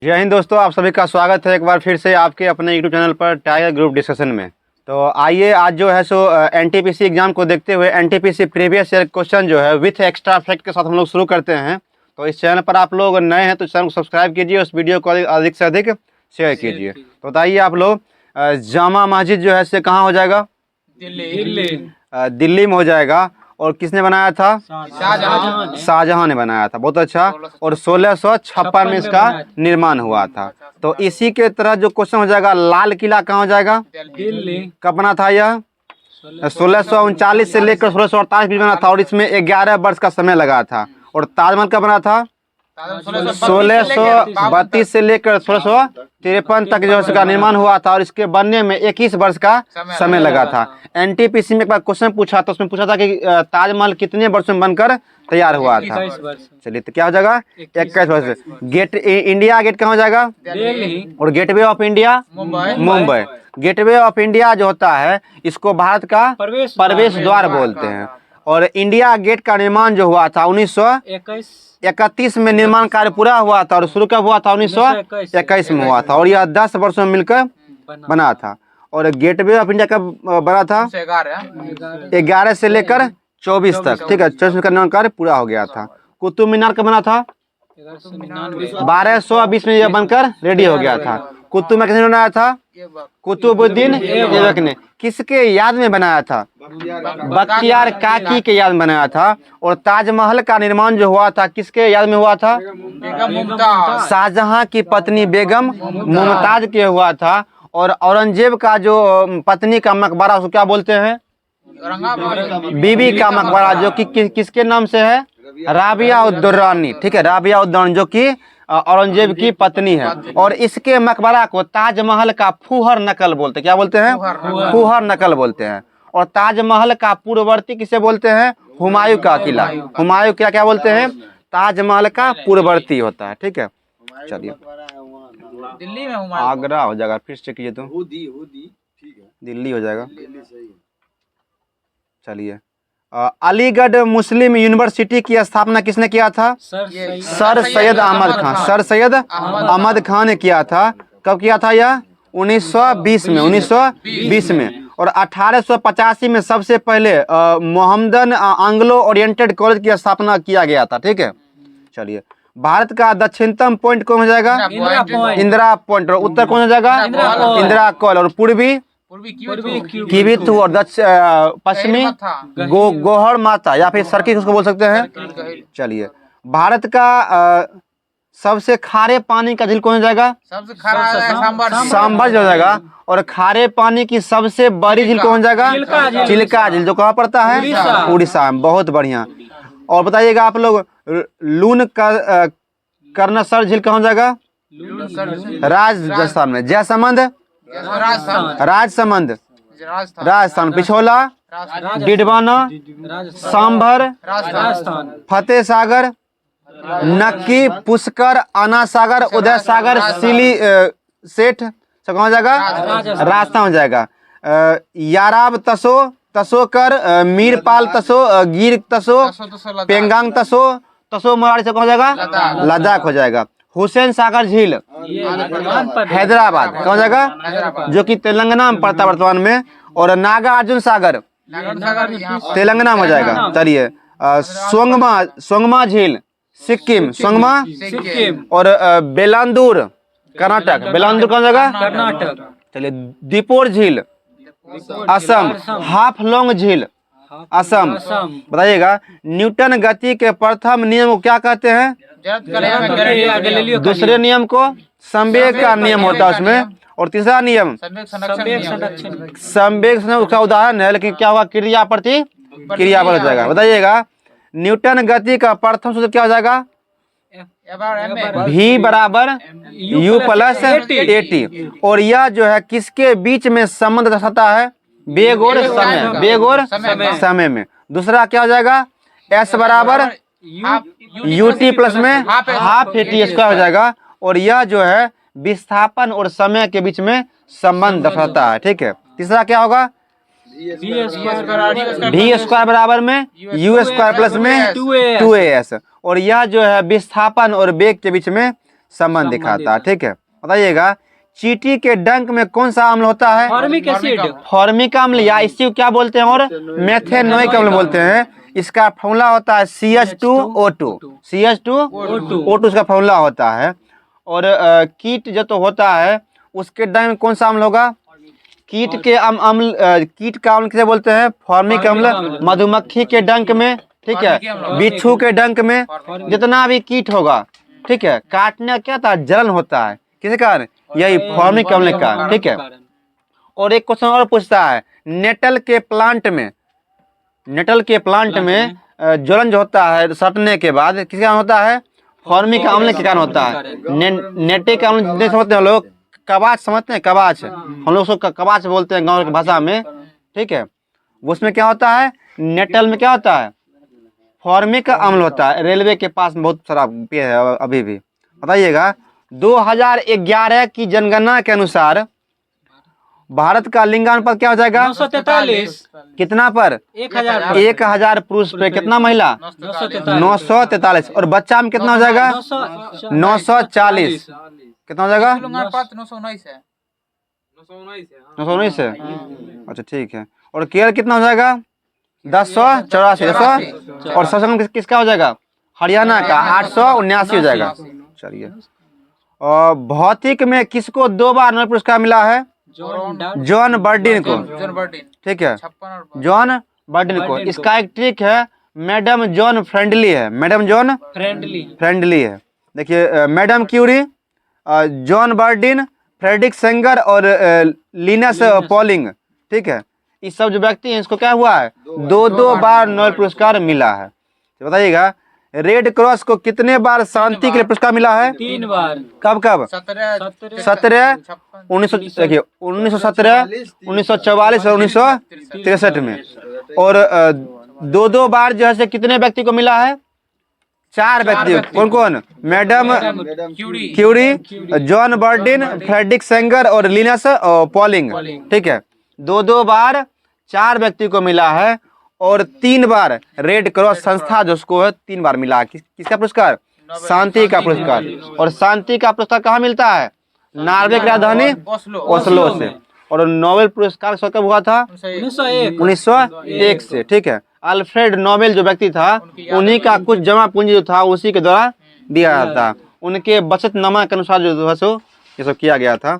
जय हिंद दोस्तों, आप सभी का स्वागत है एक बार फिर से आपके अपने यूट्यूब चैनल पर टाइगर ग्रुप डिस्कशन में। तो आइए आज जो है सो एनटीपीसी एग्जाम को देखते हुए एनटीपीसी प्रीवियस ईयर क्वेश्चन जो है विथ एक्स्ट्रा फैक्ट के साथ हम लोग शुरू करते हैं। तो इस चैनल पर आप लोग नए हैं तो चैनल को सब्सक्राइब कीजिए, उस वीडियो को अधिक से अधिक शेयर कीजिए। तो बताइए आप लोग, जामा मस्जिद जो है से कहाँ हो जाएगा? दिल्ली में हो जाएगा। और किसने बनाया था? शाहजहां ने बनाया था। बहुत अच्छा। और 1656 में इसका निर्माण हुआ था। तो इसी के तरह जो क्वेश्चन हो जाएगा, लाल किला कहाँ हो जाएगा? दिल्ली। कब बना था यह? 1639 से लेकर 1648 बीच बना था और इसमें 11 वर्ष का समय लगा था। और ताजमहल कब बना था? 1632 से लेकर 1653 तक जो इसका निर्माण हुआ था और इसके बनने में 21 वर्ष का समय लगा था। एनटीपीसी में एक बार क्वेश्चन पूछा तो उसमें पूछा था कि ताजमहल कितने वर्ष में बनकर तैयार हुआ था? चलिए, तो क्या हो जाएगा? 21 वर्ष। गेट इंडिया गेट कहाँ हो जाएगा? दिल्ली। और gateway of India Mumbai. Gateway of India जो होता है इसको भारत का प्रवेश द्वार बोलते हैं। और इंडिया गेट का निर्माण जो हुआ था 1931 में निर्माण कार्य पूरा हुआ था और शुरू कब हुआ था? 1921 में हुआ था। और यह 10 वर्षों में मिलकर बना था। और गेटवे ऑफ इंडिया कब बना था? 11 से लेकर 24 तक। ठीक है, 24 का निर्माण कार्य पूरा हो गया था। कुतुब मीनार कब बना था? 1220 में यह बनकर रेडी हो गया था। कुतुब मीनार किसने बनाया था? कुतुबुद्दीन ऐबक ने। किसके याद में बनाया था? बख्तियार काकी के याद में बनाया था। और ताजमहल का निर्माण जो हुआ था किसके याद में हुआ था? शाहजहां की पत्नी बेगम मुमताज के हुआ था। और औरंगजेब का जो पत्नी का मकबरा उसको क्या बोलते हैं? बीबी का मकबरा, जो कि किसके नाम से है? राबिया उद दुर्रानी। ठीक है, राबिया उद दुर्रानी जो कि औरंगजेब की पत्नी है। और इसके मकबरा को ताजमहल का फूहर नकल बोलते हैं। क्या बोलते हैं? फूहर नकल बोलते हैं। और ताजमहल का पूर्ववर्ती किसे बोलते हैं? हुमायूं का किला। हुमायूं किला क्या बोलते हैं? ताजमहल का पूर्ववर्ती होता है। ठीक है, चलिए दिल्ली में आगरा हो जाएगा। फिर से कीजिए तो दिल्ली हो जाएगा। चलिए, अलीगढ़ मुस्लिम यूनिवर्सिटी की स्थापना किसने किया था? सर सैयद अहमद खान। सर सैयद अहमद खान ने किया था। कब किया था यह? 1920 में। 1920 में। और 1885 में सबसे पहले मोहम्मदन एंग्लो ओरिएंटेड कॉलेज की स्थापना किया गया था। ठीक है, चलिए, भारत का दक्षिणतम पॉइंट कौन हो जाएगा? इंदिरा पॉइंट। और उत्तर कौन हो जाएगा? इंदिरा कॉल। और पूर्वी किबिथु। और पश्चिमी गोहर माता या फिर सर्किट उसको बोल सकते हैं। चलिए, भारत का सबसे खारे पानी का झील कौन हो जाएगा? सबसे खरा सांभर हो जाएगा। और खारे पानी की सबसे बड़ी झील कौन हो जाएगा? चिल्का झील, जो कहाँ पड़ता है? उड़ीसा में। बहुत बढ़िया। और बताइएगा आप लोग, लून कर्णसर झील कहाँ हो जाएगा? राजस्थान में। जयसमंद राजस्थान। पिछोला, डिडवाना, सांभर, फतेह सागर, नक्की, पुष्कर, आना सागर, उदय सागर, सिली सेठ सब कहाँ हो जाएगा? राजस्थान हो जाएगा। याराब तसो, तसोकर, मीरपाल तसो, गिर तसो, पेंगांग तसो, तसो मराठी से कहाँ हो जाएगा? लद्दाख हो जाएगा। हुसैन सागर झील हैदराबाद कहाँ हो जाएगा? जो कि तेलंगाना में पड़ता है वर्तमान में। और नागा अर्जुन सागर तेलंगाना में हो जाएगा। चलिए, सोंगमा झील सिक्किम। सोंगमा। और बेलांदूर कर्नाटक। बेलांदूर कहाँ हो जाएगा? कर्नाटक। चलिए, दीपोर झील असम। हाफलोंग झील असम। बताइएगा, न्यूटन गति के प्रथम नियम को क्या कहते हैं? दूसरे नियम को संवेग का नियम होता है उसमें। और तीसरा नियम संवेग उसका उदाहरण है, लेकिन क्या होगा? क्रिया प्रति क्रिया हो जाएगा। बताइएगा, न्यूटन गति का प्रथम सूत्र क्या हो जाएगा? V बराबर U प्लस AT। और यह जो है किसके बीच में संबंध दर्शाता है? वेग और समय। वेग और समय में। दूसरा क्या हो जाएगा? S बराबर UT प्लस में हाफ AT स्क्वायर हो जाएगा। और यह जो है विस्थापन और समय के बीच में संबंध दर्शाता है। ठीक है, तीसरा क्या होगा? भी स्क्वायर बराबर में यू स्क्वायर प्लस में 2as। और यह जो है विस्थापन और वेग के बीच में संबंध दिखाता है। ठीक है, बताइएगा चींटी के डंक में कौन सा अम्ल होता है? Formic acid. फॉर्मिक अम्ल, या इसी को क्या बोलते हैं और मेथेनोइक अम्ल बोलते हैं। इसका फॉर्मूला होता है CH2O2। CH2O2 इसका फॉर्मूला होता है। और कीट जो तो होता है उसके डंक में कौन सा अम्ल होगा? कीट के अम्ल कीट का अम्ल किसे बोलते हैं? फॉर्मिक अम्ल। मधुमक्खी के डंक में, ठीक है, बिच्छू के डंक में, जितना भी कीट होगा, ठीक है, काटने क्या था? जलन होता है, किसके कारण? यही फॉर्मिक अम्ल का। ठीक है, और एक क्वेश्चन और पूछता है, नेटल के प्लांट में ज्वलन जो होता है सटने के बाद किसके कारण होता है? फॉर्मिक अम्ल के कारण होता है। नेटिक अम्ल नहीं समझते हैं लोग, कबाच समझते हैं? कबाच, हम लोग उसको कबाच बोलते हैं गाँव की भाषा में। ठीक है, उसमें क्या होता है? नेटल में क्या होता है? फॉर्मिक अम्ल होता है। रेलवे के पास में बहुत सारा पेड़ है अभी भी। बताइएगा 2011 की जनगणना के अनुसार भारत का लिंगानुपात क्या हो जाएगा? 943। कितना पर? 1000। 1000 पुरुष पे कितना महिला? 943। और बच्चा में कितना हो जाएगा? 940। कितना हो जाएगा? लिंगानुपात 919 है। 919 है। अच्छा ठीक है। और केरल कितना हो जाएगा? 1084। और सबसे कम किसका हो जाएगा? हरियाणा का 879 हो जाएगा। चलिए, और भौतिक में किसको 2 बार नोबेल पुरस्कार मिला है? जॉन बर्डिन को। ठीक है, 56 और जॉन बर्डिन को। इसका एक ट्रिक है, मैडम जॉन फ्रेंडली है। मैडम जॉन फ्रेंडली है। देखिए madam Curie, John Bardeen, Frederick Sanger और लिनस पॉलिंग। ठीक है, इस सब जो व्यक्ति हैं इसको क्या हुआ है? 2 बार नोबेल पुरस्कार मिला है। तो बताइएगा रेड क्रॉस को कितने बार शांति के लिए पुरस्कार मिला है? 3 बार। कब कब? 17 देखिए 1917, 1944 और 1963 में। और 2 बार जो है कितने व्यक्ति को मिला है? 4 व्यक्ति। कौन कौन? Madam Curie, John Bardeen, Frederick Sanger और लिनस पॉलिंग। ठीक है, 2 बार 4 व्यक्ति को मिला है। और 3 बार रेड क्रॉस संस्था जो उसको है 3 बार मिला है। किसका पुरस्कार? शांति का पुरस्कार। और शांति का पुरस्कार कहाँ मिलता है? नॉर्वे की राजधानी ओस्लो से। और नोबेल पुरस्कार कब हुआ था? 1901 से। ठीक है, अल्फ्रेड नोबेल जो व्यक्ति था उन्हीं का कुछ जमा पूंजी जो था उसी के द्वारा दिया जाता। उनके बचतनामा के अनुसार जो है ये सब किया गया था।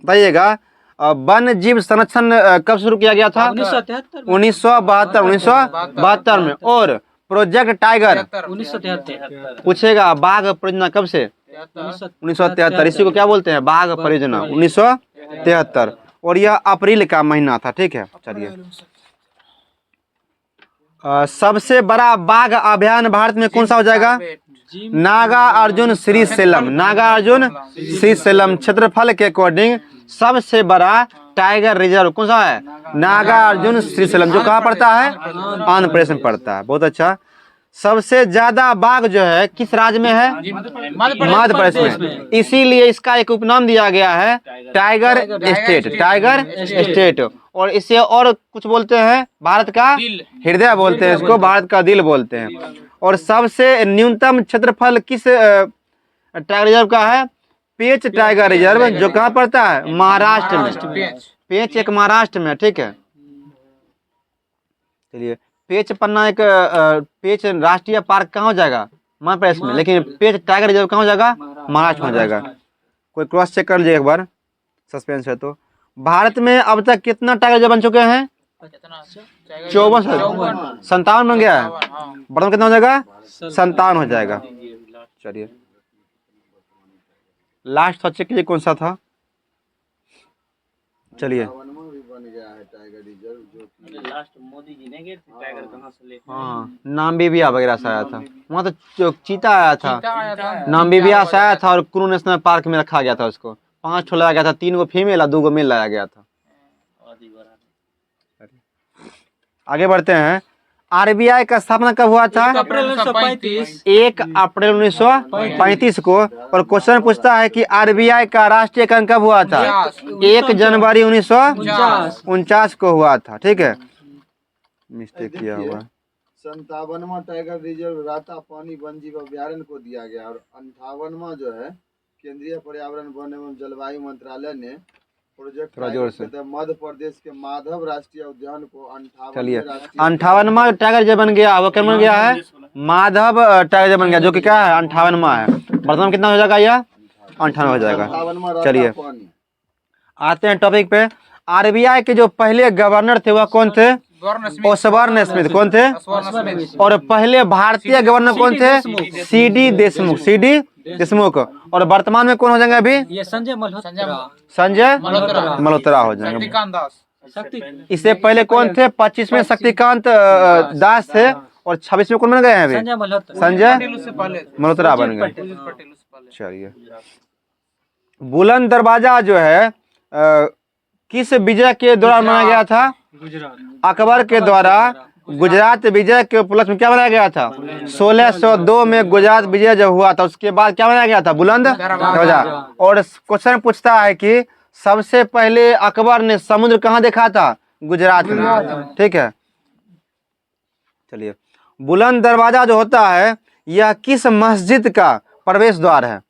बताइएगा वन जीव संरक्षण कब शुरू किया गया था? 1972 में। और प्रोजेक्ट टाइगर 1973। पूछेगा बाघ परियोजना कब से? 1973। इसी को क्या बोलते हैं? बाघ परियोजना 1973। और यह अप्रैल का महीना था। ठीक है, चलिए सबसे बड़ा बाघ अभयारण्य भारत में कौन सा हो जाएगा? नागार्जुन श्रीशैलम क्षेत्रफल के अकॉर्डिंग सबसे बड़ा टाइगर रिजर्व कौन सा है? नागार्जुन श्रीशैलम, जो कहाँ पड़ता है? आंध्र प्रदेश में पड़ता है। बहुत अच्छा। सबसे ज्यादा बाघ जो है किस राज्य में है? मध्य प्रदेश में। इसीलिए इसका एक उपनाम दिया गया है टाइगर स्टेट। और इसे और कुछ बोलते हैं, भारत का हृदय बोलते हैं इसको, भारत का दिल बोलते हैं। और सबसे न्यूनतम क्षेत्रफल किस टाइगर रिजर्व का है? पेंच टाइगर रिजर्व, जो कहाँ पड़ता है? महाराष्ट्र में। पेंच एक महाराष्ट्र में। ठीक है, चलिए पेंच पन्ना एक पेंच राष्ट्रीय पार्क कहाँ हो जाएगा? मध्य प्रदेश में। लेकिन पेंच टाइगर रिजर्व कहाँ हो जाएगा? महाराष्ट्र में हो जाएगा। कोई क्रॉस चेक कर लीजिए एक बार, सस्पेंस है तो। भारत में अब तक कितना टाइगर रिजर्व बन चुके हैं? 54। 57 बन गया है। बर्तन कितना हो जाएगा? 57 हो जाएगा। चलिए लास्ट था, चेक कीजिए कौन सा था। चलिए हाँ, नाम्बिबिया वगैरह से आया था। वहाँ तो चीता आया था, नाम्बिबिया से आया था। और क्रू नेशनल पार्क में रखा गया था उसको। 5 ठो लाया गया था, 3 गो फीमेल और 2 गो मेल लाया गया था। आगे बढ़ते हैं। आरबीआई का स्थापना कब हुआ था? 1 अप्रैल 1935। 1 अप्रैल 1935 को। और क्वेश्चन पूछता है कि आरबीआई का राष्ट्रीयकरण कब हुआ था? 1 जनवरी 1949 को हुआ था। ठीक है, मिस्टेक किया हुआ। 57वां टाइगर रिजर्व राता पानी वन जीव अभ्यारण्य को दिया गया और 58वां जो है केंद्रीय पर्यावरण वन एवं जलवायु मंत्रालय ने प्रोजेक्ट थोड़ा जोर से। मध्य प्रदेश के माधव राष्ट्रीय उद्यान को चलिए 58 58वां टाइगर जो बन गया वो क्या बन गया है? माधव टाइगर जो बन गया, जो कि क्या है 58वां है। वर्तमान कितना हो जाएगा? यह 58 हो जाएगा। चलिए आते हैं टॉपिक पे। आरबीआई के जो पहले गवर्नर थे वह कौन थे? ओसबर्न स्मिथ। कौन थे? और पहले भारतीय गवर्नर कौन थे? सीडी देशमुख। सीडी देशमुख। और वर्तमान में कौन हो जाएंगे अभी? ये संजय मल्होत्रा। संजय मल्होत्रा। मल्होत्रा हो जाएंगे। शक्तिकांत दास। शक्ति इससे पहले कौन थे? 25 में शक्तिकांत दास थे और 26 में कौन बन गए हैं अभी? संजय मल्होत्रा। संजय पटेल उससे पहले थे। मल्होत्रा बन गए। पटेल उससे पहले। चलिए बुलंद दरवाजा जो है किस विजय के दौरान बनाया गया था? गुजरात। अकबर के द्वारा गुजरात विजय के उपलक्ष्य में क्या बनाया गया था? 1602 में गुजरात विजय जब हुआ था उसके बाद क्या बनाया गया था? बुलंद दरवाजा। और क्वेश्चन पूछता है कि सबसे पहले अकबर ने समुद्र कहाँ देखा था? गुजरात में। ठीक है, चलिए बुलंद दरवाजा जो होता है यह किस मस्जिद का प्रवेश द्वार है?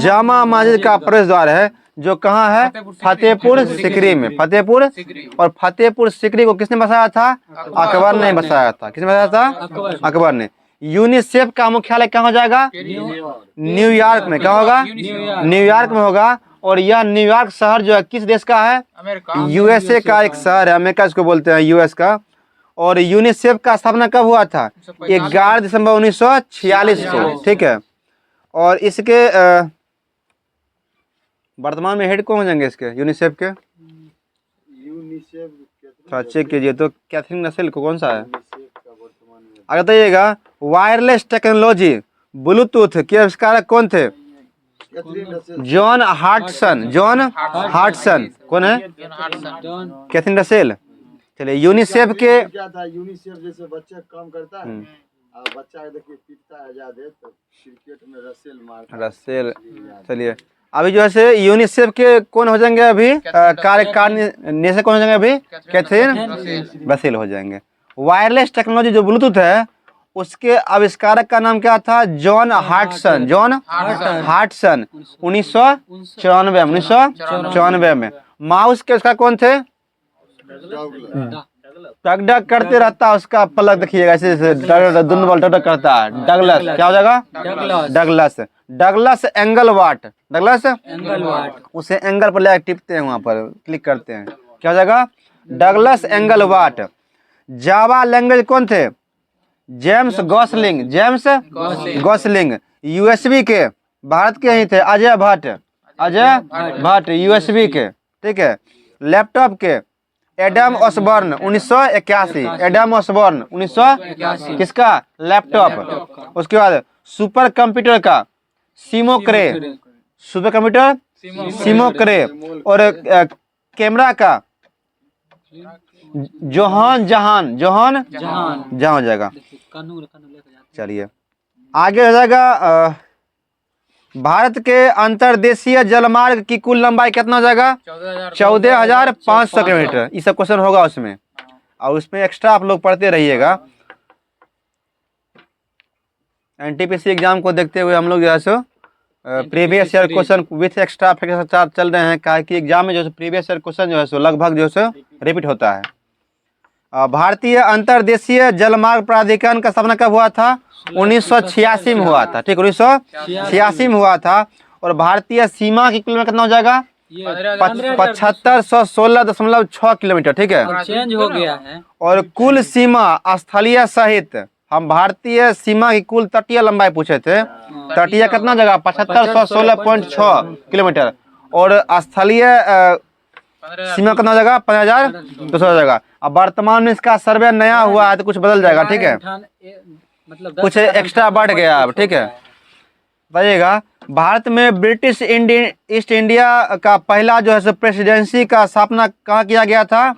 जामा मस्जिद का प्रवेश द्वार है, जो कहाँ है? फतेहपुर सिकरी में। फतेहपुर। और फतेहपुर सिकरी को किसने बसाया था? अकबर ने बसाया था। किसने बसाया था? अकबर ने। यूनिसेफ का मुख्यालय कहाँ हो जाएगा? न्यूयॉर्क में। क्या होगा? न्यूयॉर्क में होगा। और यह न्यूयॉर्क शहर जो है किस देश का है? अमेरिका। यूएसए का एक शहर है, अमेरिका इसको बोलते हैं, यूएस का। और यूनिसेफ का स्थापना कब हुआ था? 11 दिसंबर 1946 को। ठीक है, और इसके वर्तमान में हेड कौन हो जाएंगे इसके? यूनिसेफ के थोड़ा चेक कीजिए तो। कैथरीन नसेल को कौन सा है? आगे बताइएगा। वायरलेस टेक्नोलॉजी ब्लूटूथ के आविष्कारक कौन थे? जॉन हार्टसन। जॉन हार्टसन कौन है? कैथरीन नसेल। चलिए यूनिसेफ के क्या था? यूनिसेफ जैसे बच्चे काम करता है, बच्चा देखिए पीटता है ज्यादा तो क्रिकेट में रसेल मारता रसेल। चलिए अभी जो है यूनिसेफ के कौन हो जाएंगे अभी? कार्यकारिणी से कौन हो जाएंगे अभी? कैथरीन रसेल हो जाएंगे। वायरलेस टेक्नोलॉजी जो ब्लूटूथ है उसके आविष्कारक का नाम क्या था? जॉन हार्टसन। जॉन हार्टसन 1994 में। माउस के उसका कौन थे? डग डग करते रहता है उसका पलक देखिएगा ऐसे दोनों बल डग करता है। डगलस। क्या हो जाएगा? डगलस। डगलस एंगलवाट। डगलस एंगलवाट। उसे एंगल पर ले टिपते हैं, वहां पर क्लिक करते हैं, क्या हो जाएगा? डगलस एंगलवाट। जावा लैंग्वेज कौन थे? James Gosling. James Gosling. USB के भारत के ही थे अजय भट्ट। अजय भट्ट यूएसबी के। ठीक है। लैपटॉप के एडम ऑसबर्न 1981। Adam Osborne 1981। किसका? लैपटॉप। उसके बाद सुपर कंप्यूटर का सीमो क्रे। सुपर कंप्यूटर सीमो क्रे। और कैमरा का जोहान जहान। जोहान जहां हो जाएगा। चलिए आगे हो जाएगा। भारत के अंतर्देशीय जलमार्ग की कुल लंबाई कितना हो जाएगा? 14,500 किलोमीटर। ये सब क्वेश्चन होगा उसमें, और उसमें एक्स्ट्रा आप लोग पढ़ते रहिएगा। एनटीपीसी एग्जाम को देखते हुए हम लोग जो है so previous year question with extra factor के साथ चल रहे हैं, कहा कि एग्जाम में जो है प्रीवियस ईयर क्वेश्चन जो है सो लगभग जो है रिपीट होता है। भारतीय अंतर्देशीय जलमार्ग प्राधिकरण का स्थापना कब हुआ था? 1986 में हुआ था। ठीक, 1986 में हुआ था। और भारतीय सीमा की किलोमीटर कितना हो जाएगा? 7516.6 किलोमीटर। ठीक है, चेंज हो गया है। और कुल सीमा स्थलीय सहित हम भारतीय सीमा की कुल तटीय लंबाई पूछे थे। तटीय कितना जगह? 7516.6 किलोमीटर। और स्थलीय सीमा कितना जगह? 50,200 जगह। अब वर्तमान में इसका सर्वे नया हुआ है तो कुछ बदल जाएगा। ठीक है, मतलब कुछ एक्स्ट्रा बढ़ गया अब। ठीक है, बताइएगा। भारत में ब्रिटिश ईस्ट इंडिया का पहला जो है प्रेसिडेंसी का स्थापना कहाँ किया गया था?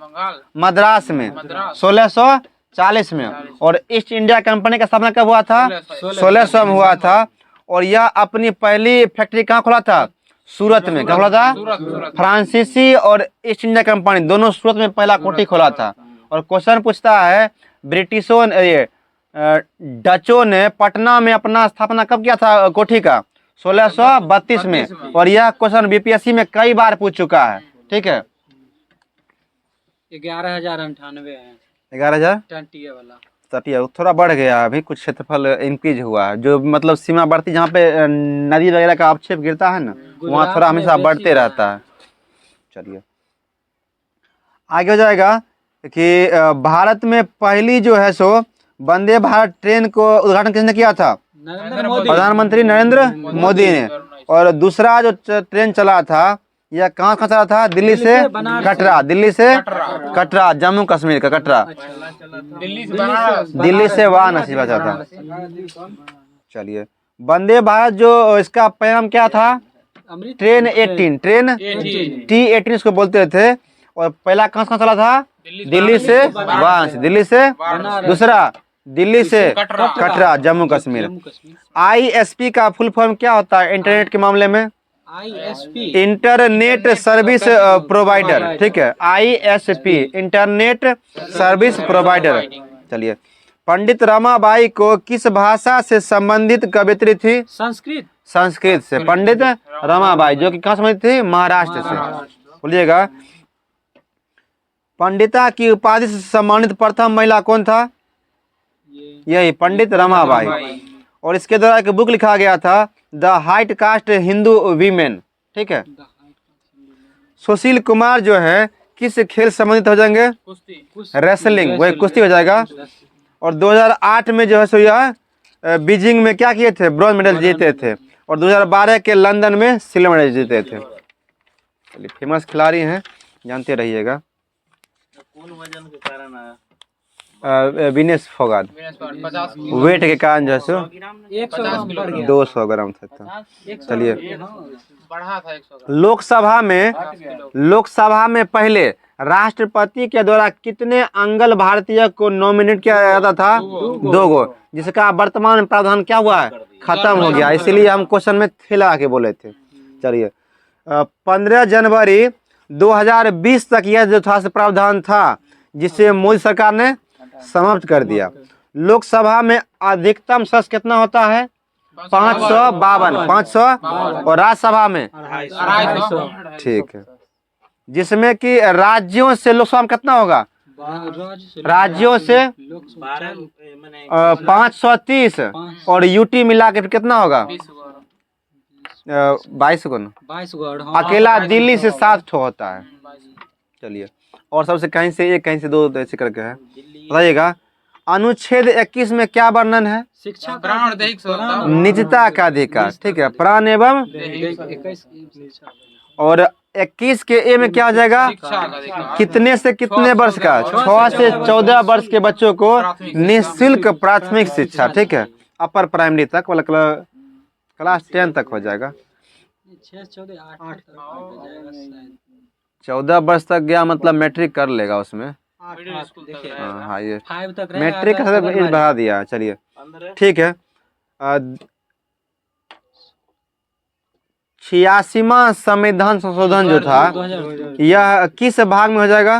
मद्रास में 1640 में। और ईस्ट इंडिया कंपनी का स्थापना कब हुआ था? 1600 में हुआ था। और यह अपनी पहली फैक्ट्री कहाँ खोला था? सूरत में। क्या खोला था? फ्रांसीसी और ईस्ट इंडिया कंपनी दोनों सूरत में पहला कोठी खोला था। और क्वेश्चन पूछता है ब्रिटिशों डचों ने पटना में अपना स्थापना कब किया था कोठी का? 1632 में। और यह क्वेश्चन बीपीएससी में कई बार पूछ चुका है। ठीक है, 11,098 है 11,000 टंटिया वाला। तटिया थोड़ा बढ़ गया, अभी कुछ क्षेत्रफल इंक्रीज हुआ है, जो मतलब सीमावर्ती जहाँ पे नदी वगैरह का अवक्षेप गिरता है ना, वहाँ थोड़ा में हमेशा बेसी बढ़ते हुआ रहता है। चलिए आगे हो जाएगा कि भारत में पहली जो है सो वंदे भारत ट्रेन को उद्घाटन किसने किया था? नरेंद्र मोदी। प्रधानमंत्री नरेंद्र मोदी ने। और दूसरा जो ट्रेन चला था, यह कहाँ कहाँ चला था? दिल्ली से कटरा, दिल्ली से कटरा, जम्मू कश्मीर का कटरा, दिल्ली से वाराणसी बचा था। चलिए वंदे भारत जो इसका परिणाम क्या था? ट्रेन 18, ट्रेन T18 इसको बोलते थे। और पहला कहाँ कहाँ चला था? दिल्ली से वाराणसी, दिल्ली से, दूसरा दिल्ली से कटरा, जम्मू कश्मीर। ISP का फुल फॉर्म क्या होता है इंटरनेट के मामले में? ISP internet service provider. ठीक है, ISP इंटरनेट सर्विस प्रोवाइडर। चलिए पंडित रमाबाई को किस भाषा से संबंधित कवियत्री थी? संस्कृत। संस्कृत से। पंडित रमाबाई जो कि कहाँ संबंधित थी? महाराष्ट्र से। बोलिएगा पंडिता की उपाधि से सम्मानित प्रथम महिला कौन था? यही पंडित रमाबाई। और इसके द्वारा एक बुक लिखा गया था, the high caste Hindu women. ठीक है, सुशील कुमार जो है किस खेल से संबंधित हो जाएंगे? रेसलिंग, वही कुश्ती हो जाएगा। और 2008 में जो है सो यह बीजिंग में क्या किए थे? ब्रॉन्ज मेडल जीते थे। और 2012 के लंदन में सिल्वर मेडल जीते थे। चलिए फेमस खिलाड़ी हैं, जानते रहिएगा। विनेश फोगाट वेट के कारण जो है सो 100 ग्राम बढ़ गया। 200 ग्राम था। चलिए बढ़ा था 100 लोकसभा में पहले राष्ट्रपति के द्वारा कितने अंगल भारतीय को नॉमिनेट किया जाता था? 2 गो, जिसका वर्तमान प्रावधान क्या हुआ है? खत्म हो गया, इसीलिए हम क्वेश्चन में लगा के बोले थे। चलिए 15 जनवरी 2020 तक यह जो था प्रावधान था, जिसे मोदी सरकार ने समाप्त कर दिया। लोकसभा में अधिकतम सदस्य कितना होता है? 552, 500। और राज्यसभा में 250। ठीक है, जिसमें कि राज्यों से लोकसभा में कितना होगा? राज्यों से 530। और यूटी मिला के फिर कितना होगा? 22 को ना, 22 गढ़। अकेला दिल्ली से 7 ठो होता है। चलिए और सबसे कहीं से 1, कहीं से 2 ऐसे करके है। बताइएगा अनुच्छेद 21 में क्या वर्णन है? शिक्षा प्राण दैहिक स्वतंत्रता। निजता का अधिकार। ठीक है, प्राण एवं। 21 और 21 के ए में क्या हो जाएगा? कितने से कितने वर्ष का? 6 से 14 वर्ष के बच्चों को निःशुल्क प्राथमिक शिक्षा। ठीक है, अपर प्राइमरी तक, मतलब क्लास 10 तक हो जाएगा। 6 14 8 तक 14 वर्ष तक गया मतलब मैट्रिक कर लेगा उसमें। 8 देखिए हाँ ये 5 तक मैट्रिक का एज बढ़ा दिया। चलिए ठीक है, 86वां संविधान संशोधन जो था, यह किस भाग में हो जाएगा?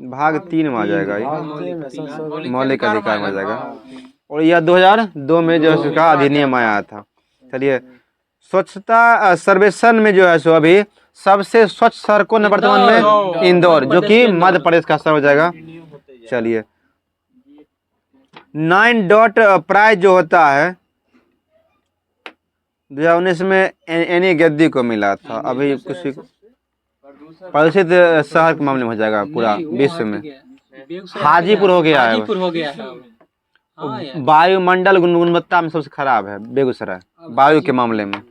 भाग 3 में आ जाएगा, ये मौलिक अधिकार में आ जाएगा। और यह 2002 में जो है इसका अधिनियम आया था। चलिए स्वच्छता सर्वेक्षण में जो है सो अभी सबसे स्वच्छ शहर कौन है वर्तमान में? इंदौर, जो कि मध्य प्रदेश का शहर हो जाएगा। चलिए 9 डॉट प्राइज जो होता है 2019 में एनी गद्दी को मिला था। अभी किसी प्रदूषित शहर के मामले में हो जाएगा पूरा विश्व में। हाजीपुर हो गया है। हाजीपुर हो गया है। हाँ यार, वायुमंडल गुणवत्ता में सबसे खराब है बेगूसराय वायु के मामले में।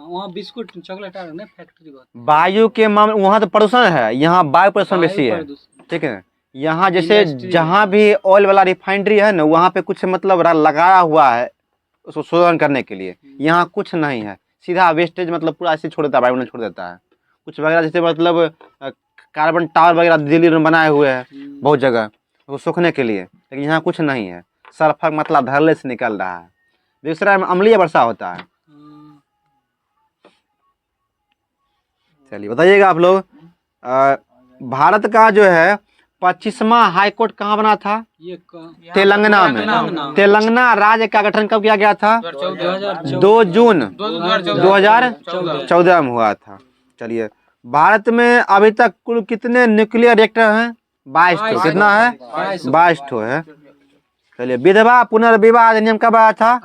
वहाँ बिस्कुट चॉकलेट आ रहा फैक्ट्री बहुत। वायु के मामले वहाँ तो प्रदूषण है, यहाँ वायु प्रदूषण बेसी है। ठीक है, यहाँ जैसे जहाँ भी ऑयल वाला रिफाइनरी है ना, वहाँ पे कुछ मतलब लगाया हुआ है उसको शोधन करने के लिए। यहाँ कुछ नहीं है, सीधा वेस्टेज मतलब पूरा ऐसे छोड़ देता है, वायुमंडल छोड़ देता है। कुछ वगैरह जैसे मतलब कार्बन टावर वगैरह दिल्ली में बनाए हुए हैं बहुत जगह वो सूखने के लिए, लेकिन यहाँ कुछ नहीं है। सल्फर मतलब धरले से निकल रहा है। बेगूसराय में अम्लीय वर्षा होता है। चलिए बताइएगा आप लोग, भारत का जो है 25वां हाई कोर्ट कहाँ बना था? ये तेलंगाना में। तेलंगाना राज्य का गठन कब किया गया था? 2 जून 2014 में हुआ था। चलिए, भारत में अभी तक कुल कितने न्यूक्लियर रिएक्टर हैं? 22 ठो। कितना है? 22 ठो है। चलिए, विधवा पुनर्विवाह अधिनियम कब आया था?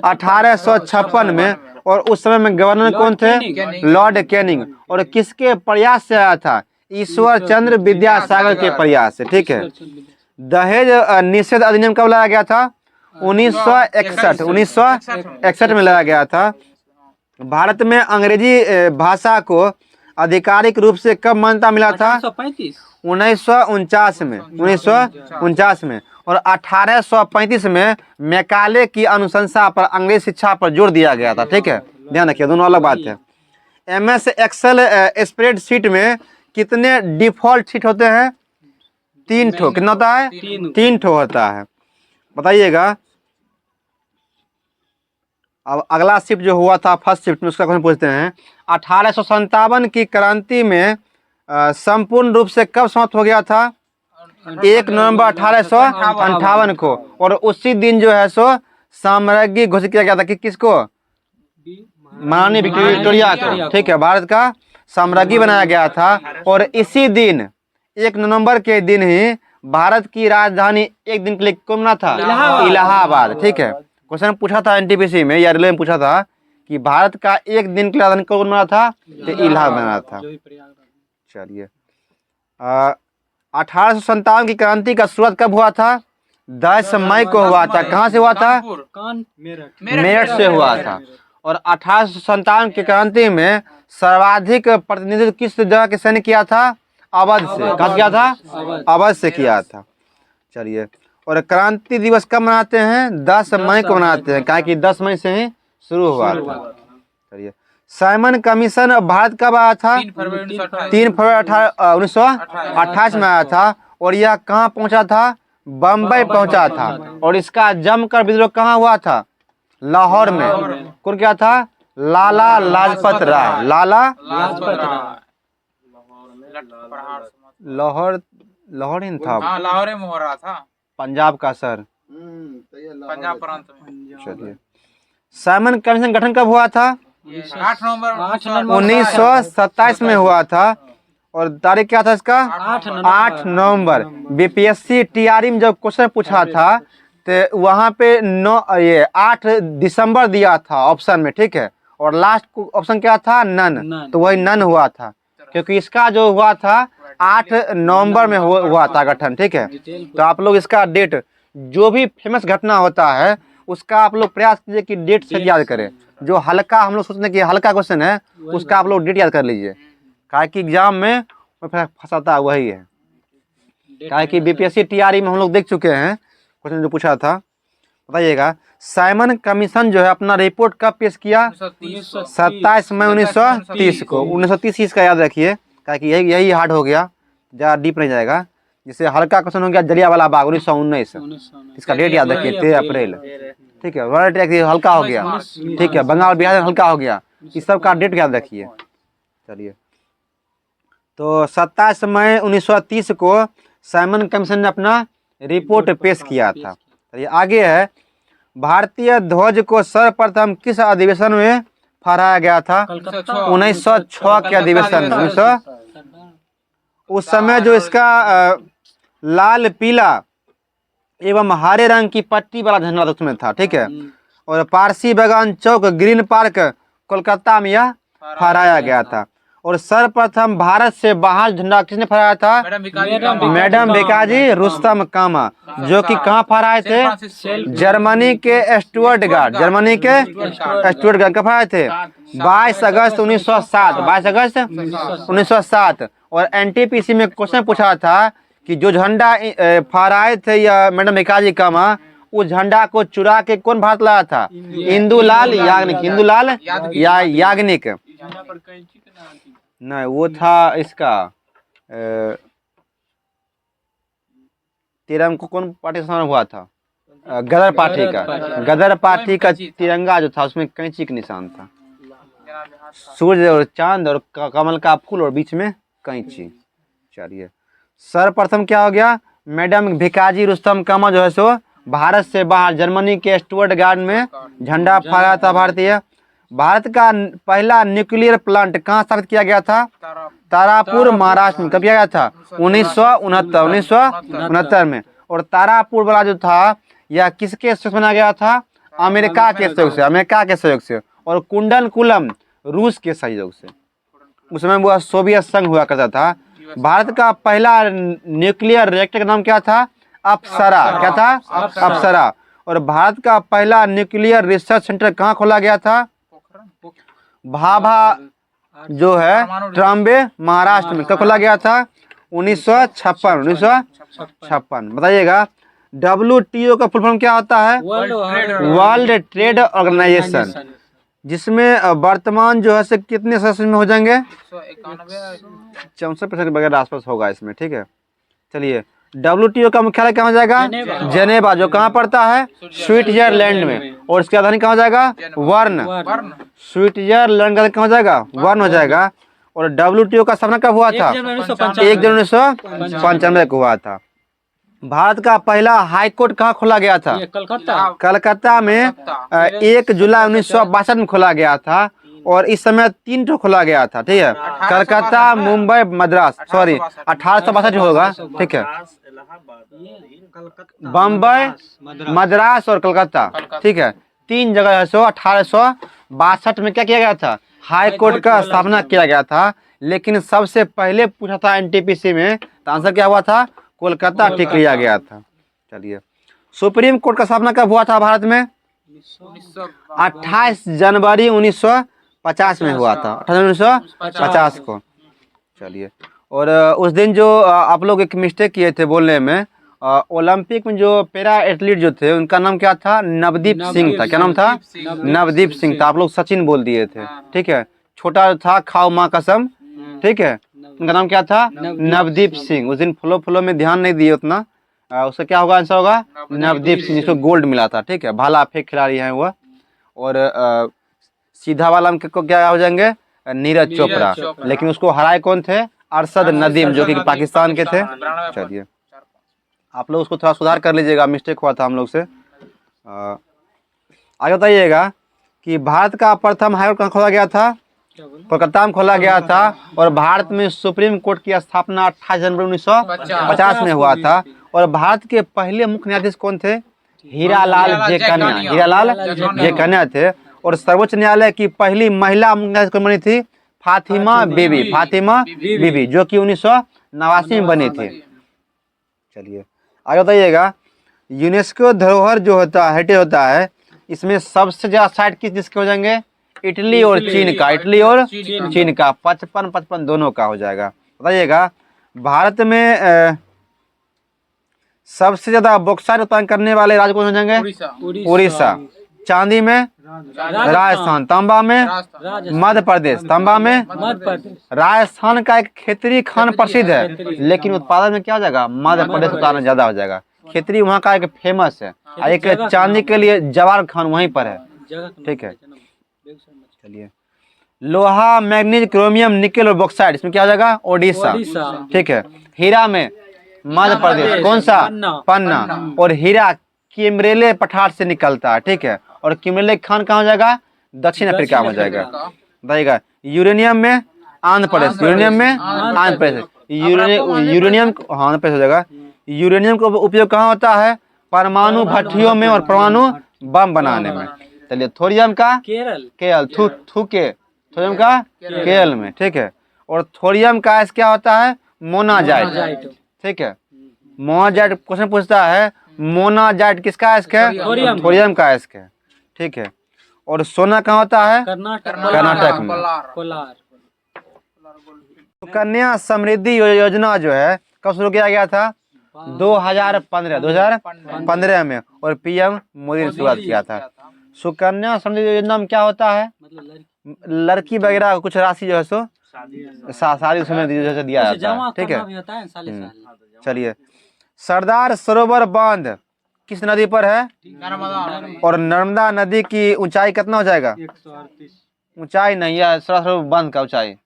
1856 में। और उस समय में गवर्नर कौन थे? Lord Canning. और किसके प्रयास से आया था? ईश्वर चंद्र विद्यासागर के प्रयास से। ठीक है। दहेज निषेध अधिनियम कब लाया गया था? 1961 में लाया गया था। भारत में अंग्रेजी भाषा को आधिकारिक रूप से कब मान्यता मिला था? 1949 में। 1949 में। और 1835 में मैकाले की अनुशंसा पर अंग्रेजी शिक्षा पर जोर दिया गया था। ठीक है, ध्यान रखिए, दोनों अलग बात है। MS एक्सेल स्प्रेडशीट में कितने डिफॉल्ट शीट होते हैं? 3 ठो। कितना होता है? 3 ठो होता है। बताइएगा। अब अगला शिफ्ट जो हुआ था फर्स्ट शिफ्ट में, उसका क्वेश्चन पूछते हैं। 1857 की क्रांति में संपूर्ण रूप से कब समाप्त हो गया था? 1 नवंबर 1858 को। और उसी दिन जो है सो साम्राज्य घोषित किया गया था कि किसको? महारानी विक्टोरिया को। ठीक है, भारत का साम्राज्य बनाया गया था। और इसी दिन 1 नवंबर के दिन ही भारत की राजधानी एक दिन के लिए कौन बना था? इलाहाबाद। ठीक है, क्वेश्चन पूछा था NTPC में या रेलवे में पूछा था कि भारत का एक दिन के लिए राजधानी कौन बना था? तो इलाहाबाद बना था। चलिए, 1857 की क्रांति का शुरुआत कब हुआ था? 10 मई को हुआ था। कहाँ से हुआ था? मेरठ से हुआ था। और 1857 की क्रांति में सर्वाधिक प्रतिनिधित्व किस जगह के सैनिक किया था? अवध से। कहाँ किया था? अवध से किया था। चलिए, और क्रांति दिवस कब मनाते हैं? 10 मई को मनाते हैं, कहा कि 10 मई से ही शुरू हुआ था। चलिए, साइमन कमीशन भारत कब आया था? 3 फरवरी 1928 में आया था। और यह कहाँ पहुंचा था? बम्बई पहुंचा था। और इसका जमकर विद्रोह कहाँ हुआ था? लाहौर में। कौन क्या था? लाला लाजपत राय। लाला लाहौर, लाहौर ही था। हाँ, लाहौर में हो रहा था। पंजाब का सर। तो ये पंजाब प्रांत में। चलिए, साइमन कमीशन गठन कब हुआ था? 8 नवंबर 1927 में हुआ था। और तारीख क्या था इसका? 8 नवंबर। BPSC TRE में जब क्वेश्चन पूछा था तो वहां पे 8 दिसंबर दिया था ऑप्शन में। ठीक है, और लास्ट ऑप्शन क्या था? नन। तो वही नन हुआ था, क्योंकि इसका जो हुआ था 8 नवंबर में हुआ था गठन। ठीक है, तो आप लोग इसका डेट, जो भी फेमस घटना होता है उसका आप लोग प्रयास कीजिए कि डेट से याद करें। जो हल्का हम लोग सोचते हैं कि हल्का क्वेश्चन है, उसका आप लोग डेट याद कर लीजिए, काहे कि एग्जाम में फंसाता वही है। काहे कि BPSC TRE में हम लोग देख चुके हैं क्वेश्चन जो पूछा था। बताइएगा, साइमन कमीशन जो है अपना रिपोर्ट कब पेश किया? 27 मई 1930 को। 1930 इसका याद रखिए, काहे कि यही हार्ड हो गया, ज़्यादा डीप नहीं जाएगा। जैसे हल्का क्वेश्चन हो गया जलियांवाला बाग 1919, इसका डेट याद रखिए 13 अप्रैल। ठीक है, वर्ल्ड ट्रैक हल्का हो गया। ठीक है, बंगाल बिहार हल्का हो गया। इस सब का डेट याद रखिए। चलिए, तो 27 मई 1930 को साइमन कमीशन ने अपना रिपोर्ट पेश किया था। चलिए, आगे है, भारतीय ध्वज को सर्वप्रथम किस अधिवेशन में फहराया गया था? 1906 के अधिवेशन में। उस समय जो इसका लाल पीला एवं हरे रंग की पट्टी वाला झंडा उसमें था। ठीक है, और पारसी बागान चौक ग्रीन पार्क कोलकाता में यह फहराया गया था। और सर्वप्रथम भारत से बाहर झंडा किसने फहराया था? मैडम भिकाजी रुस्तम कामा, जो कि कहाँ फहराए थे? जर्मनी के स्टुअर्टगार्ड। जर्मनी के स्टुअर्टगार्ड कब फहराए थे? 22 अगस्त 1907। 22 अगस्त 1907। और NTPC में क्वेश्चन पूछा था कि जो झंडा फहराए थे या मैडम भिकाजी कामा, उस झंडा को चुरा के कौन भारत लाया था? इंदुलाल याग्निक। इंदुलाल याग्निक नहीं, वो था इसका तिरंगा को कौन पार्टी का हुआ था? गदर पार्टी का। गदर पार्टी का तिरंगा जो था उसमें कैंची का निशान था, सूर्य और चांद और कमल का फूल और बीच में कैंची। चलिए, सर्वप्रथम क्या हो गया, मैडम भिकाजी रुस्तम कामा जो है सो भारत से बाहर जर्मनी के स्टुअर्टगार्ड में झंडा फहराया था भारतीय। भारत का पहला न्यूक्लियर प्लांट कहाँ स्थापित किया गया था, तारापुर महाराष्ट्र में। कब किया गया था, 1969 में। और तारापुर वाला जो था यह किसके सहयोग से बनाया गया था, अमेरिका के सहयोग से, अमेरिका के सहयोग से। और कुंडनकुलम रूस के सहयोग से। उस समय वह सोवियत संघ हुआ करता था। भारत का पहला न्यूक्लियर रिएक्टर का नाम क्या था, अप्सरा। क्या था, अप्सरा। और भारत का पहला न्यूक्लियर रिसर्च सेंटर कहाँ खोला गया था, भाभा जो है ट्राम्बे महाराष्ट्र में। कब खोला गया था, 1956। बताइएगा WTO का फुल फॉर्म क्या होता है, वर्ल्ड ट्रेड ऑर्गेनाइजेशन, जिसमें वर्तमान जो है से कितने सदस्य में हो जाएंगे, 64% वगैरह आसपास होगा इसमें। ठीक है, चलिए WTO का मुख्यालय कहाँ हो जाएगा, जेनेवा, जो कहाँ पड़ता है, स्विट्जरलैंड में। और इसकी राजधानी कहाँ हो जाएगा, वर्न। स्विट्जरलैंड का कहाँ हो जाएगा, वर्न हो जाएगा। और WTO का स्थापना कब हुआ था, 1 जनवरी 1995 को हुआ था। भारत का पहला हाई कोर्ट कहाँ खोला गया था, कलकत्ता में 1 जुलाई 1962 में खोला गया था। और इस समय 3 ठो खोला गया था। ठीक है, कलकत्ता, मुंबई, मद्रास, सॉरी 1862 होगा। ठीक है, बम्बई, मद्रास और कलकत्ता। ठीक है, 3 जगह है सो 1862 में क्या किया गया था, हाई कोर्ट का स्थापना किया गया था। लेकिन सबसे पहले पूछा था NTPC में, तो आंसर क्या हुआ था, कोलकाता ठीक लिया गया था। चलिए, सुप्रीम कोर्ट का स्थापना कब हुआ था भारत में, 28 जनवरी 1950 में हुआ था, 1950 को। चलिए, और उस दिन जो आप लोग एक मिस्टेक किए थे बोलने में, ओलंपिक में जो पैरा एथलीट जो थे उनका नाम क्या था, नवदीप सिंह था। क्या नाम था, नवदीप सिंह था। आप लोग सचिन बोल दिए थे। ठीक है, छोटा था, खाओ माँ कसम। ठीक है, उनका नाम क्या था, नवदीप सिंह। उस दिन फ्लो में ध्यान नहीं दिए उतना, उसका क्या होगा, आंसर होगा नवदीप सिंह, जिसको गोल्ड मिला था। ठीक है, भाला फेंक खिलाड़ी हैं वो। और सीधा वाला को क्या हो जाएंगे, नीरज चोपड़ा। लेकिन उसको हराए कौन थे, अरशद नदीम, जो कि पाकिस्तान के थे। चलिए, आप लोग उसको थोड़ा सुधार कर लीजिएगा, मिस्टेक हुआ था हम लोग से। आगे बताइएगा कि भारत का प्रथम हाईकोर्ट कहाँ खोला गया था, कोलकाता में खोला गया था। और भारत में सुप्रीम कोर्ट की स्थापना 28 जनवरी 1950 में हुआ था। और भारत के पहले मुख्य न्यायाधीश कौन थे, हीरालाल जे कन्या। हीरालाल जे कन्या थे। और सर्वोच्च न्यायालय की पहली महिला मुख्य न्यायाधीश कौन बनी थी, फातिमा बीबी। फातिमा बीबी, जो कि 1989 में बनी थी। चलिए, आगे बताइएगा, यूनेस्को धरोहर जो होता है, हेरिटेज होता है, इसमें सबसे ज्यादा साइट किस जिसके हो जाएंगे, इटली और चीन का। इटली और चीन का 55 दोनों का हो जाएगा। बताइएगा, भारत में सबसे ज्यादा बॉक्साइट उत्पादन करने वाले राज्य कौन हो जाएंगे, उड़ीसा। चांदी में राजस्थान, तांबा में मध्य प्रदेश, तांबा में राजस्थान का एक खेतरी खान प्रसिद्ध है, लेकिन उत्पादन में क्या हो जाएगा, मध्य प्रदेश उत्पादन ज्यादा हो जाएगा। खेतरी वहाँ का एक फेमस है। एक चांदी के लिए जवाहर खान वहीं पर है। ठीक है, चलिए, लोहा, मैग्नीज, क्रोमियम, निकेल और बॉक्साइट, इसमें क्या हो जाएगा, ओडिशा। ठीक है, हीरा में मध्य प्रदेश, कौन सा, पन्ना। और हीरा किमरेले पठार से निकलता है। ठीक है, और किमरेले खान कहाँ हो जाएगा, दक्षिण अफ्रीका में हो जाएगा। बताइएगा, यूरेनियम में आंध्र प्रदेश, यूरेनियम में आंध्र प्रदेश, यूरेनियम आंध्र प्रदेश हो जाएगा। यूरेनियम का उपयोग कहाँ होता है, परमाणु भट्टियों में और परमाणु बम बनाने में। चलिए, थोरियम का केरल, थोरियम का केरल में। ठीक है, और थोरियम का क्या होता है, मोनाजाइट। ठीक है, मोनाजाइट क्वेश्चन पूछता है, मोनाजाइट किसका एस्क है, थोरियम का एस्क है। ठीक है, और सोना कहाँ होता है, कर्नाटक में। कन्या समृद्धि योजना जो है कब शुरू किया गया था, 2015 में। और PM मोदी ने शुरुआत किया था। सुकन्या समृद्धि योजना में क्या होता है, लड़की वगैरह कुछ राशि जो है सो शादी समय दिया जाता है। ठीक है, चलिए, सरदार सरोवर बांध किस नदी पर है, और नर्मदा नदी की ऊंचाई कितना हो जाएगा, ऊंचाई नहीं है, सरदार सरोवर बांध का ऊंचाई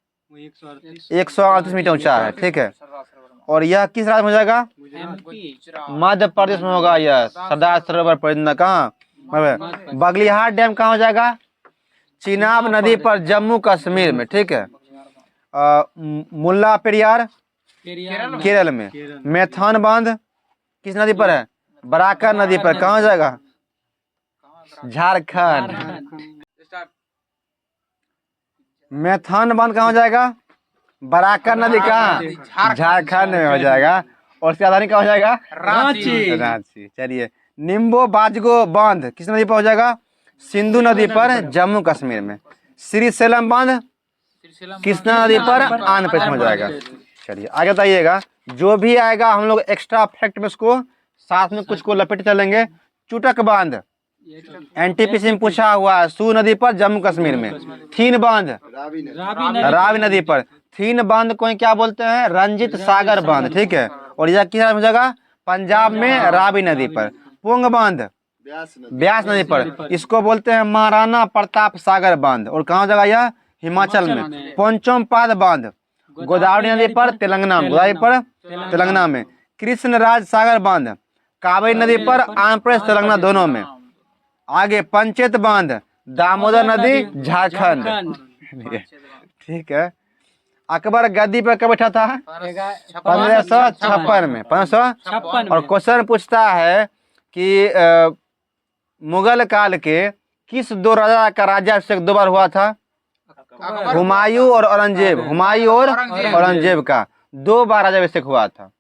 138 मीटर ऊंचा है। ठीक है, और यह किस राज्य में हो जाएगा? MP मध्य प्रदेश में होगा। यह सरदार सरोवर परियोजना कहाँ? बगलिहार डैम कहाँ हो जाएगा? चिनाब नदी पर जम्मू कश्मीर में, ठीक है। मुल्ला पेरियार पेरियार केरल में। मैथान बांध किस नदी पर है? बराकर नदी पर, कहाँ हो जाएगा? झारखंड। मैथान बांध कहाँ हो जाएगा? बराकर नदी कहाँ? झारखंड में हो जाएगा। और उसकी राजधानी कहाँ हो जाएगा? रांची। रांची। चलिए, निम्बो बाजगो बांध किस नदी पर हो जाएगा? सिंधु नदी पर, जम्मू कश्मीर में। श्रीशैलम बांध कृष्णा नदी पर, आंध्र प्रदेश में हो जाएगा। चलिए आगे बताइएगा। जो भी आएगा हम लोग एक्स्ट्रा फैक्ट में उसको साथ में कुछ को लपेट चलेंगे। चुटक बांध एनटीपीसी में पूछा हुआ है, सू नदी पर, जम्मू कश्मीर में। थीन बांध रावी नदी पर। थीन बांध को क्या बोलते हैं? रंजित सागर बांध, ठीक है। और यह किस राज्य में जगह? पंजाब में, रावी नदी पर। पुंग बांध ब्यास नदी पर, इसको बोलते हैं महाराणा प्रताप सागर बांध। और कहाँ जगह? यह हिमाचल में। पंचमपाद बांध गोदावरी नदी पर, तेलंगाना में। गोदावरी पर, तेलंगाना में। कृष्णराज सागर बांध कावेरी नदी पर, आंध्र प्रदेश, तेलंगाना दोनों में। आगे पंचेत बांध दामोदर नदी, झारखंड, ठीक है। अकबर गद्दी पर कब बैठा था? 1556 में। 1556। और क्वेश्चन पूछता है कि मुगल काल के किस दो राजा का राज्याभिषेक 2 बार हुआ था? हुमायूं और औरंगजेब। हुमायूं और औरंगजेब का 2 बार राज्याभिषेक हुआ था।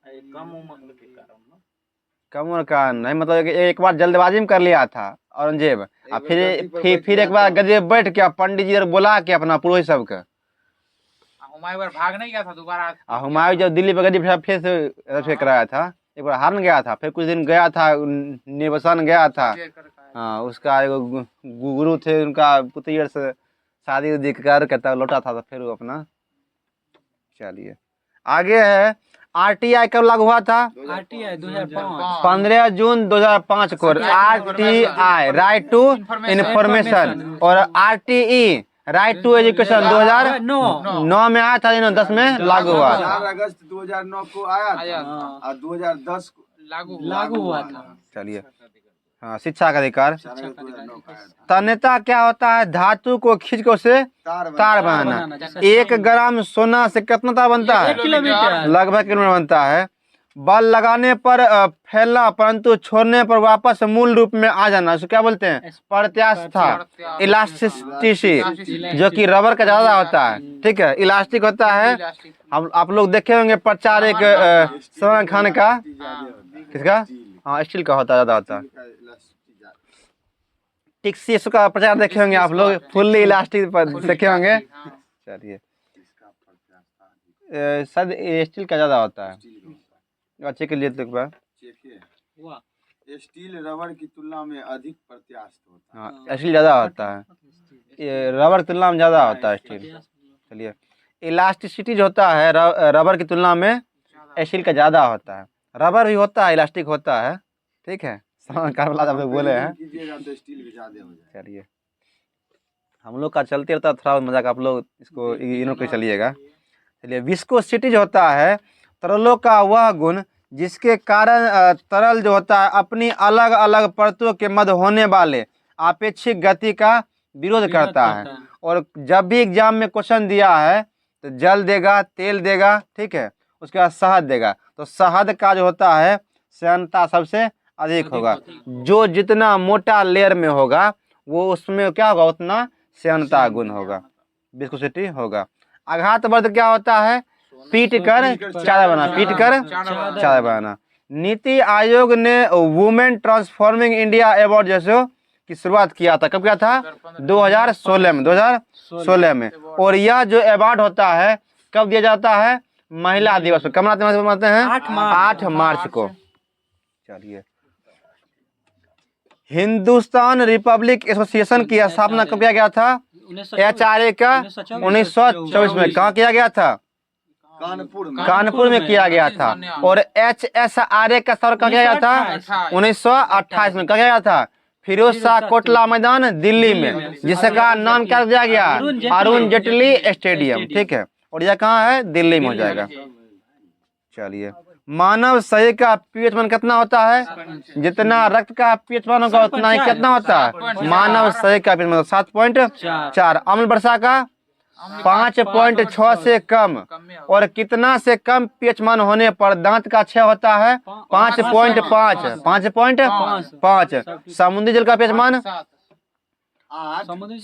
कम उम्र का नहीं, मतलब एक बार जल्दबाजी में कर लिया था औरंगजेब, और फिर एक बार गद्दी पे बैठ के पंडित जी बुला के अपना पुरोहित सबके। हुमायूं भाग नहीं गया था दोबारा? हुमायूं जब दिल्ली पे गद्दी पे फिर से राज्याभिषेक कराया था, एक बार हार गया था, फिर कुछ दिन गया था, निर्वसन गया था। हाँ, उसका एगो गुरु थे, उनका पुत्र से शादी उदी करता लौटा था, तो फिर वो अपना। चलिए आगे है। आरटीआई कब लागू हुआ था? RTI 2005 15 जून 2005 को। आरटीआई राइट टू इंफॉर्मेशन और आरटीई राइट टू एजुकेशन 2009 में आया था, 2010 में लागू हुआ। 4 अगस्त 2009 को आया था और 2010 को लागू हुआ था। चलिए, हाँ, शिक्षा का अधिकार। 4 अगस्त 2009 को आया था। तन्यता क्या होता है? धातु को खींच के उसे तार बनाना। 1 ग्राम सोना से कितना तार बनता है? 1 किलोमीटर। लगभग किलोमीटर बनता है। बल लगाने पर फैलना, परंतु छोड़ने पर वापस मूल रूप में आ जाना, उसको क्या बोलते हैं? प्रत्यास्था। इलास्टिसिटी, जो कि रबर का ज्यादा होता है, ठीक है। इलास्टिक होता है। हम आप लोग देखे होंगे प्रचार एक सलमान खान का, किसका? हाँ, स्टील का होता है, ज्यादा होता है। टिक्सी का प्रचार देखे होंगे आप लोग, फुल्ली इलास्टिक देखे होंगे। चलिए, शायद स्टील का ज्यादा होता है। अच्छे के लिए तो स्टील रबर की तुलना में अधिक प्रत्यास्थ होता है। हाँ, स्टील ज्यादा होता है, ये रबर की तुलना में ज्यादा होता है स्टील। चलिए, इलास्टिसिटी जो होता है रबर की तुलना में स्टील का ज्यादा होता है। रबर भी होता है, इलास्टिक होता है, ठीक है। आप लोग बोले हैं। तो स्टील भी ज्यादा हो जाए। चलिए, हम लोग का चलते रहता है थोड़ा मजाक, आप लोग इसको इग्नोर कर चलिएगा। चलिए, विस्कोसिटी जो होता है तरलों का वह गुण जिसके कारण तरल जो होता है अपनी अलग अलग परतों के मध्य होने वाले आपेक्षिक गति का विरोध करता है। और जब भी एग्जाम में क्वेश्चन दिया है तो जल देगा, तेल देगा, ठीक है, उसके बाद शहद देगा। तो शहद का जो होता है श्यानता सबसे अधिक होगा। जो जितना मोटा लेयर में होगा वो उसमें क्या होगा, उतना श्यानता गुण होगा, विस्कोसिटी होगा। आघात वर्ध क्या होता है? पीट कर चादर बना, पीट कर चादर बनाना। नीति आयोग ने वुमेन ट्रांसफॉर्मिंग इंडिया अवार्ड जैसे की शुरुआत किया था, कब किया था? 2016 में। और यह जो अवार्ड होता है कब दिया जाता है? महिला दिवस को। कब मनाते हैं? 8 मार्च को। चलिए, हिंदुस्तान रिपब्लिक एसोसिएशन की स्थापना कब किया गया था? HRA का 1924 में। कहाँ किया गया था? कानपुर में किया गया था। और HSRA का स्थापना कहाँ किया गया था? 1928 में। कहाँ किया गया था? फिरोज शाह कोटला मैदान, दिल्ली में, जिसका नाम क्या दिया गया? अरुण जेटली स्टेडियम, ठीक है। और यह कहाँ है? दिल्ली में हो जाएगा। चलिए, मानव शरीर का पीएच मान कितना होता है? जितना रक्त का पीएच मान होगा उतना ही कितना होता है? मानव शरीर का पीएच मान 7.4। अम्ल वर्षा का 5.6 से कम। और कितना से कम पीएच मान होने पर दांत का क्षय होता है? 5.5। 5.5। समुद्री जल का पीएच मान?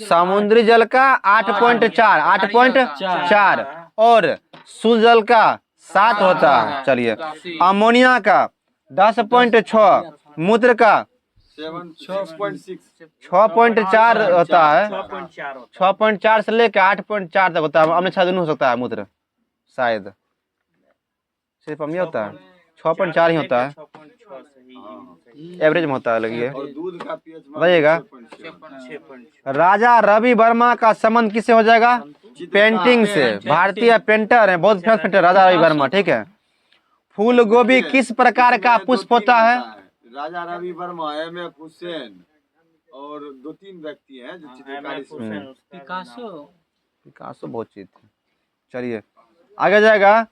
समुद्री जल का 8.4। 8.4। और शुद्ध जल का 7 होता है। चलिए, अमोनिया का 10.6। मूत्र का 6.4 होता है। 6.4 से लेकर 8.4 तक होता है। अम्ल क्षार दोनों हो सकता है मूत्र, शायद सिर्फ अम्ल होता है। 6.4 ही होता है, एवरेज में होता है। लगिए, और दूध का पीएच बताइएगा। 6.6। राजा रवि वर्मा का संबंध किससे हो जाएगा? पेंटिंग से। भारतीय पेंटर है, बहुत फेमस पेंटर राजा रवि वर्मा, ठीक है। फूल गोभी किस प्रकार का पुष्प होता है? राजा रवि वर्मा, M.F. हुसैन और 2-3 व्यक्ति हैं जो चित्रकारी से। पिकासो बहुत चीज थे। चलिए, आगे जाएगा।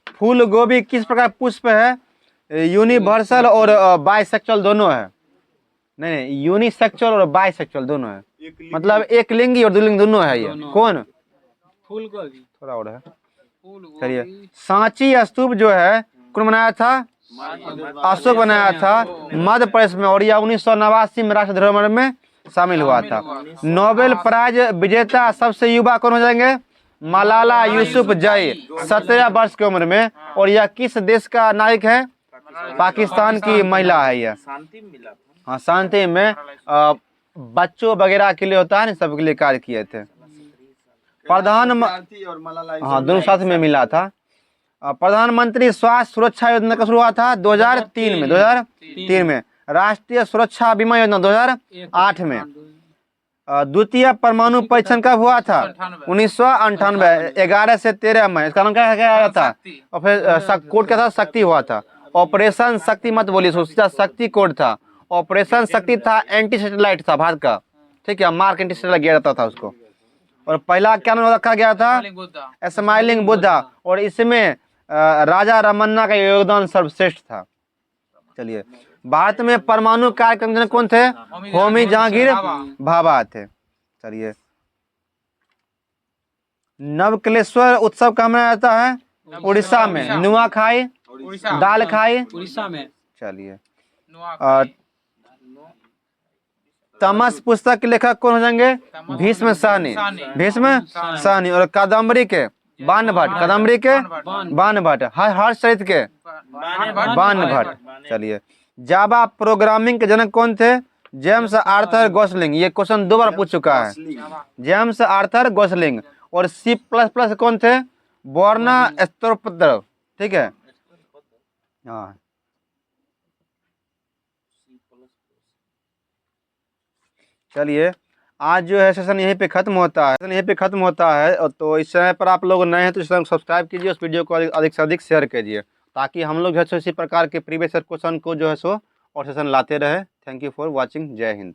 फूल गोभी किस प्रकार पुष्प है? यूनिवर्सल और बाइसेक्सुअल दोनों है। नहीं, यूनिसेक्सुअल और बाइसेक्सुअल दोनों है। मतलब एक लिंगी और द्विलिंगी दोनों है। ये कौन? फूल गोभी थोड़ा और है। चलिए, सांची स्तूप जो है कौन बनाया था? अशोक बनाया था, मध्य प्रदेश में। और यह 1989 में राष्ट्रीय धरोहर में शामिल हुआ था। नोबेल प्राइज विजेता सबसे युवा कौन हो जाएंगे? मलाला यूसुफजई, 17 वर्ष की उम्र में। और यह किस देश का नागरिक है? पाकिस्तान की महिला है यह। हाँ, शांति में बच्चों वगैरह के लिए होता है ना, सबके लिए कार्य किए थे। विद्यार्थी और मलाला हाँ, दोनों साथ में मिला था। प्रधानमंत्री स्वास्थ्य सुरक्षा योजना कब शुरू हुआ था? 2003 में। 2003 में। राष्ट्रीय सुरक्षा बीमा योजना 2008 में। द्वितीय परमाणु परीक्षण कब हुआ था? 1998। 11 से 13 में। इसका नाम क्या आया था? और फिर कोड क्या था? शक्ति हुआ था। ऑपरेशन शक्ति मत बोलिए, सोचा शक्ति कोड था। ऑपरेशन शक्ति था, एंटी सैटेलाइट था भारत का, ठीक है। मार्क एंटी सैटेलाइट किया जाता था उसको। और पहला क्या नाम रखा गया था? स्माइलिंग बुद्धा। और इसमें राजा रमन्ना का योगदान सर्वश्रेष्ठ था। चलिए, भारत में परमाणु कार्यक्रम कौन थे? होमी जहांगीर भाभा थे। चलिए, नवकलेश्वर उत्सव कहाँ मनाया जाता है? उड़ीसा में। नुआखाई, दाल खाई उड़ीसा में। चलिए, तमस पुस्तक के लेखक कौन हो जाएंगे? भीष्म सहनी। भीष्म सहनी। और कादम्बरी के बाण भट्ट। कादम्बरी के बाण भट्ट। हर्षचरित के बाण भट्ट। चलिए, जावा प्रोग्रामिंग के जनक कौन थे? James Arthur Gosling. ये क्वेश्चन 2 बार पूछ चुका है। James Arthur Gosling. और C++ कौन थे? बोर्ना स्टोरपत्र, ठीक है। हाँ, चलिए, आज जो है सेशन यहीं पे खत्म होता है। और तो इस समय पर आप लोग नए हैं तो इस समय सब्सक्राइब कीजिए, उस वीडियो को अधिक से अधिक शेयर कीजिए, ताकि हम लोग जो है इसी प्रकार के प्रीवियस क्वेश्चन को जो है सो और सेशन लाते रहे। Thank you for watching. जय हिंद।